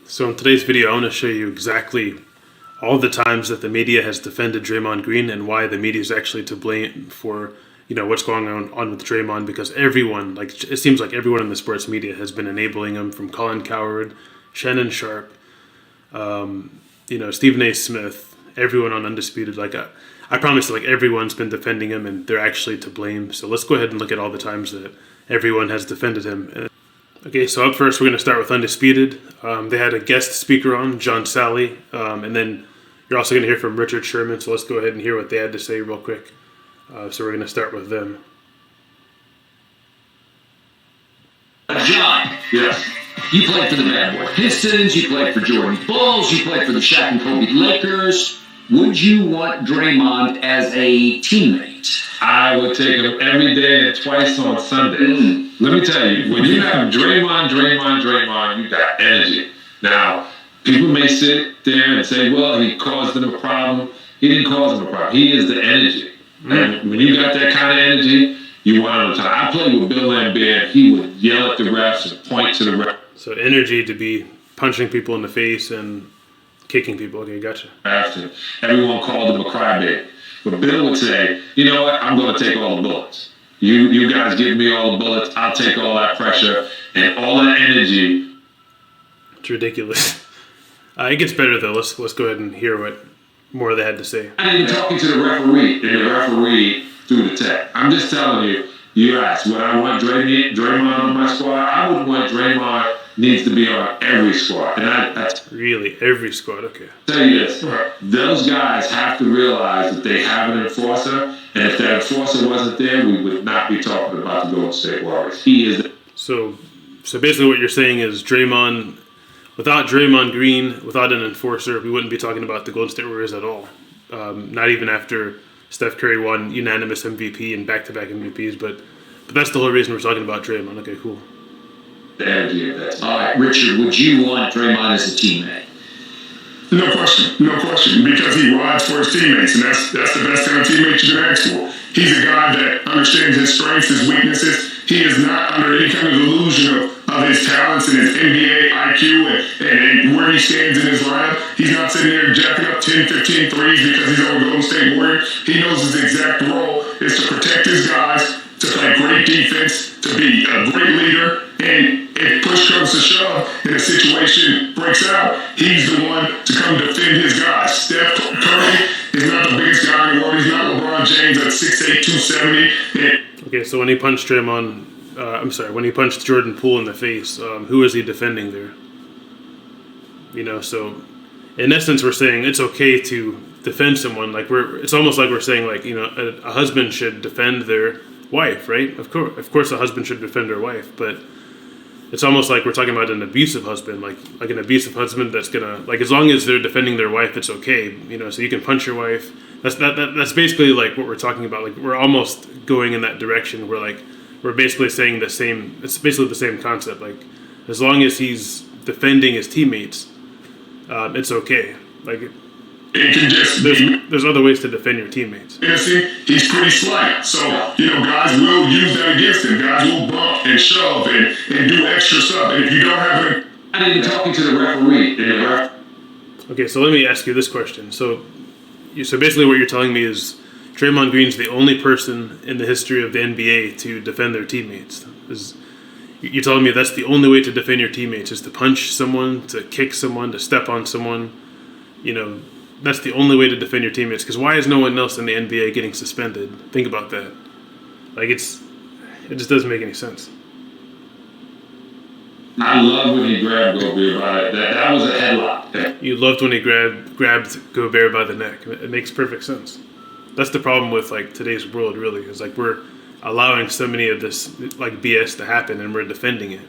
So in today's video, I want to show you exactly all the times that the media has defended Draymond Green and why the media is actually to blame for, what's going on with Draymond, because everyone, it seems like everyone in the sports media has been enabling him, from Colin Cowherd, Shannon Sharp, Stephen A. Smith, everyone on Undisputed. I promise, everyone's been defending him and they're actually to blame. So let's go ahead and look at all the times that everyone has defended him. Okay, so up first, we're going to start with Undisputed. They had a guest speaker on, John Sally, and then you're also going to hear from Richard Sherman, so let's go ahead and hear what they had to say real quick. So we're going to start with them. John. Yes. You played for the Bad Boy Pistons, you played for Jordan Bulls, you played for the Shaq and Kobe Lakers. Would you want Draymond as a teammate? I would take him every day and twice on Sundays. Let me tell you, when you have Draymond, you got energy. Now, people may sit there and say, well, he caused them a problem. He didn't cause them a problem. He is the energy. And when you got that kind of energy, you want him to time. I played with Bill Lambert. He would yell at the refs and point to the refs. So energy to be punching people in the face and kicking people. Okay, gotcha. After everyone called him a crybaby. But Bill would say, you know what, I'm going to take all the bullets. You guys give me all the bullets, I'll take all that pressure and all that energy. It's ridiculous. It gets better though. Let's go ahead and hear what more they had to say. I ain't even talking to the referee, and the referee through the tech. I'm just telling you, you asked, would I want Draymond on my squad? I would want Draymond needs to be on every squad. And I really, every squad, okay. Tell you this, those guys have to realize that they have an enforcer, and if that enforcer wasn't there, we would not be talking about the Golden State Warriors. He is. So basically what you're saying is without Draymond Green, without an enforcer, we wouldn't be talking about the Golden State Warriors at all. Not even after Steph Curry won unanimous MVP and back-to-back MVPs, but that's the whole reason we're talking about Draymond. Okay, cool. The energy of that. All right, Richard, would you want Draymond as a teammate? No question, because he rides for his teammates, and that's the best kind of teammate you can ask for. He's a guy that understands his strengths, his weaknesses. He is not under any kind of illusion of his talents and his NBA IQ and where he stands in his lineup. He's not sitting there jacking up 10, 15 threes because he's on the Golden State Warriors. He knows his exact role is to protect his guys, to play great defense, to be a great leader, and if push comes to shove and a situation breaks out, he's the one to come defend his guys. Steph Curry is not the biggest guy in the world. He's not LeBron James at 6'8", 270. Okay, so when he punched when he punched Jordan Poole in the face, who is he defending there? So in essence, we're saying it's okay to defend someone. It's almost like we're saying, a husband should defend their wife, right? Of course, a husband should defend their wife, but it's almost like we're talking about an abusive husband, like an abusive husband that's gonna, as long as they're defending their wife, it's okay, so you can punch your wife. That's basically what we're talking about. We're almost going in that direction where we're basically saying the same. It's basically the same concept. As long as he's defending his teammates, it's okay. It can just there's other ways to defend your teammates. He's pretty slight, so guys will use that against him. Guys will bump and shove and do extra stuff. And if you don't have it, I ain't even talking to the referee. Okay, so let me ask you this question. So basically, what you're telling me is Draymond Green's the only person in the history of the NBA to defend their teammates. You're telling me that's the only way to defend your teammates is to punch someone, to kick someone, to step on someone. That's the only way to defend your teammates. Because why is no one else in the NBA getting suspended? Think about that. It just doesn't make any sense. I love when he grabbed Gobert by it. That was a headlock. You loved when he grabbed Gobert by the neck. It makes perfect sense. That's the problem with today's world. Really, is we're allowing so many of this BS to happen, and we're defending it.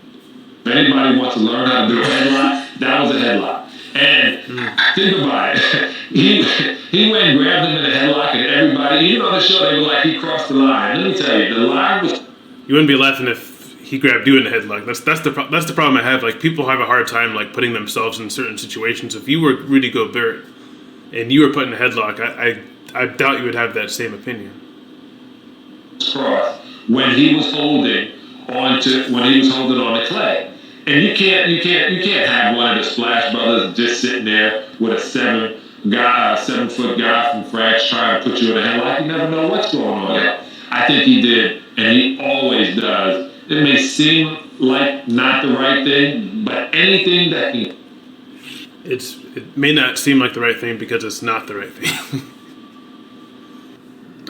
If anybody wants to learn how to do a headlock, that was a headlock. And think about it. He went and grabbed him in a headlock, and everybody, even on the show, they were like, he crossed the line. Let me tell you, the line was. You wouldn't be laughing if he grabbed you in the headlock. That's the problem I have. People have a hard time putting themselves in certain situations. If you were Rudy Gobert and you were put in a headlock, I doubt you would have that same opinion. Cross when he was holding on to the clay. And you can't have one of the Splash Brothers just sitting there with a 7-foot guy from France trying to put you in a headlock. You never know what's going on there. I think he did, and he always does. It may seem like not the right thing, but anything that he... It may not seem like the right thing because it's not the right thing.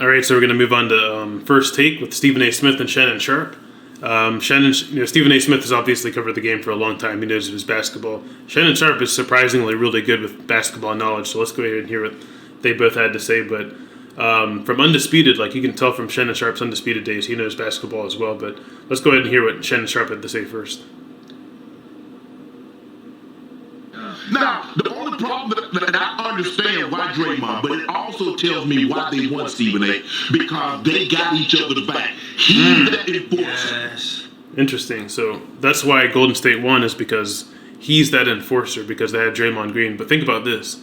All right, so we're going to move on to First Take with Stephen A. Smith and Shannon Sharp. Stephen A. Smith has obviously covered the game for a long time. He knows his basketball. Shannon Sharp is surprisingly really good with basketball knowledge, so let's go ahead and hear what they both had to say. But from Undisputed, like you can tell from Shannon Sharp's Undisputed days, he knows basketball as well. But let's go ahead and hear what Shannon Sharp had to say first. Now, the only problem that I understand why Draymond, but it also tells me why they want Stephen A. Because they got each other's back. He's that enforcer. Yes. Interesting. So that's why Golden State won, is because he's that enforcer, because they had Draymond Green. But think about this.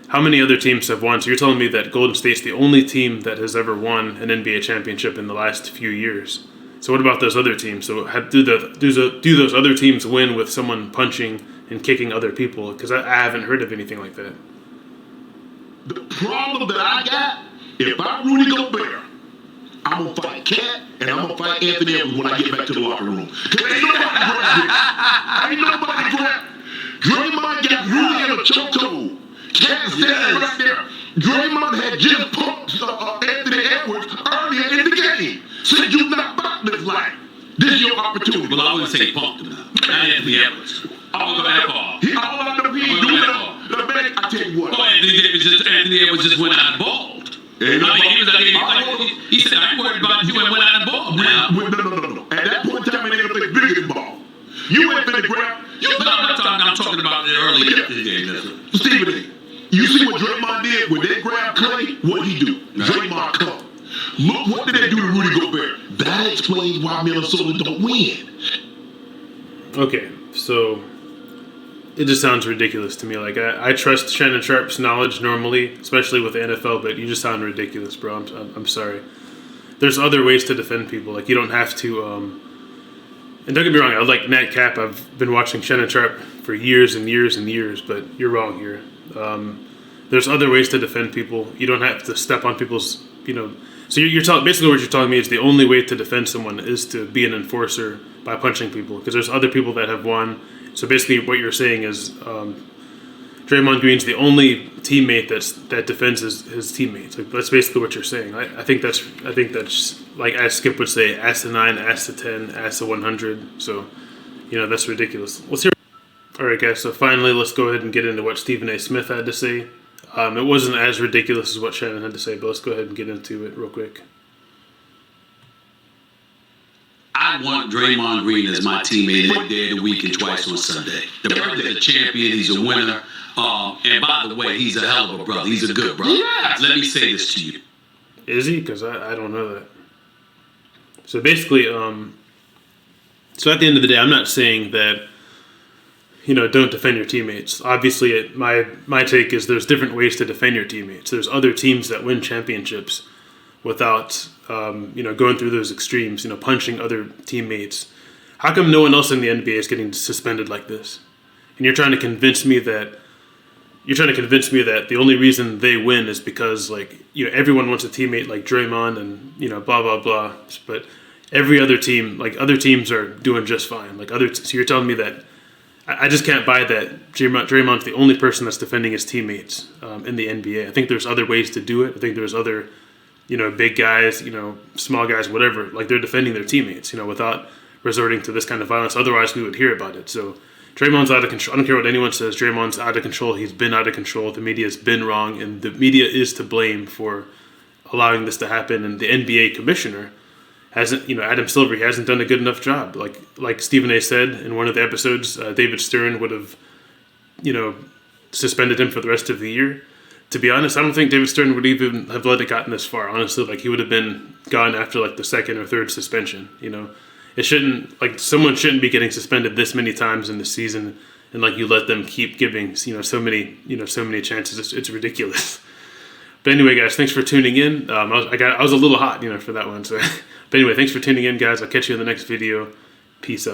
How many other teams have won? So you're telling me that Golden State's the only team that has ever won an NBA championship in the last few years. So what about those other teams? So do those other teams win with someone punching and kicking other people? Because I haven't heard of anything like that. The problem that I got, if I'm Rudy Gobert, I'm going to fight Cat and I'm going to fight Anthony Edwards when I get back to the locker room. Because ain't nobody grabbed. Draymond got Rudy in a chokehold. Cat standing right there. Draymond had just pumped Anthony Edwards earlier in the game. Said you not about this life. This is your opportunity. Well, I wouldn't say pumped him. Not Anthony Edwards. I won't go that far. All I know he ain't doing that. The man, I tell you what. Oh, Anthony Edwards just went out and balled. He said, I'm worried about you and went out and balled now. No. At that point in time, they ain't gonna play bigger than ball. You ain't finna grab. I'm talking about the early game. Stephen A., you see what Draymond did when they grabbed Clay? What'd he do? Right. Draymond come. Look, what did they do to Rudy Gobert? That explains why Minnesota don't win. Okay, so it just sounds ridiculous to me. Like, I trust Shannon Sharp's knowledge normally, especially with the NFL, but you just sound ridiculous, bro. I'm sorry. There's other ways to defend people. Like, you don't have to, and don't get me wrong, I like Nat Cap. I've been watching Shannon Sharp for years and years and years, but you're wrong here. There's other ways to defend people. You don't have to step on people's, So basically what you're telling me is the only way to defend someone is to be an enforcer by punching people, because there's other people that have won. So basically what you're saying is Draymond Green's the only teammate that defends his teammates. Like, that's basically what you're saying. I think that's like, as Skip would say, ask the 9, ask the 10, ask the 100. So, that's ridiculous. Let's hear. All right, guys. So finally, let's go ahead and get into what Stephen A. Smith had to say. It wasn't as ridiculous as what Shannon had to say, but let's go ahead and get into it real quick. I want Draymond Green as my teammate every day of the week and twice on Sunday. The birthday's a champion. He's a winner. And by the way, he's a hell of a brother. He's a good brother. Yes. Let me say this to you. Is he? Because I don't know that. So basically, so at the end of the day, I'm not saying that, don't defend your teammates. Obviously, my take is there's different ways to defend your teammates. There's other teams that win championships without, going through those extremes, punching other teammates. How come no one else in the NBA is getting suspended like this? And you're trying to convince me that the only reason they win is because, everyone wants a teammate like Draymond and, blah, blah, blah. But every other team, other teams are doing just fine. So you're telling me that I just can't buy that Draymond's the only person that's defending his teammates in the NBA. I think there's other ways to do it. I think there's other, big guys, small guys, whatever. They're defending their teammates, without resorting to this kind of violence. Otherwise, we would hear about it. So Draymond's out of control. I don't care what anyone says. Draymond's out of control. He's been out of control. The media's been wrong, and the media is to blame for allowing this to happen. And the NBA commissioner hasn't, Adam Silver, he hasn't done a good enough job. Like Stephen A. said in one of the episodes, David Stern would have, suspended him for the rest of the year. To be honest, I don't think David Stern would even have let it gotten this far. Honestly, he would have been gone after the second or third suspension. It shouldn't, someone shouldn't be getting suspended this many times in the season, and you let them keep giving, so many chances. It's ridiculous. But anyway, guys, thanks for tuning in. I was a little hot, for that one. So, but anyway, thanks for tuning in, guys. I'll catch you in the next video. Peace out.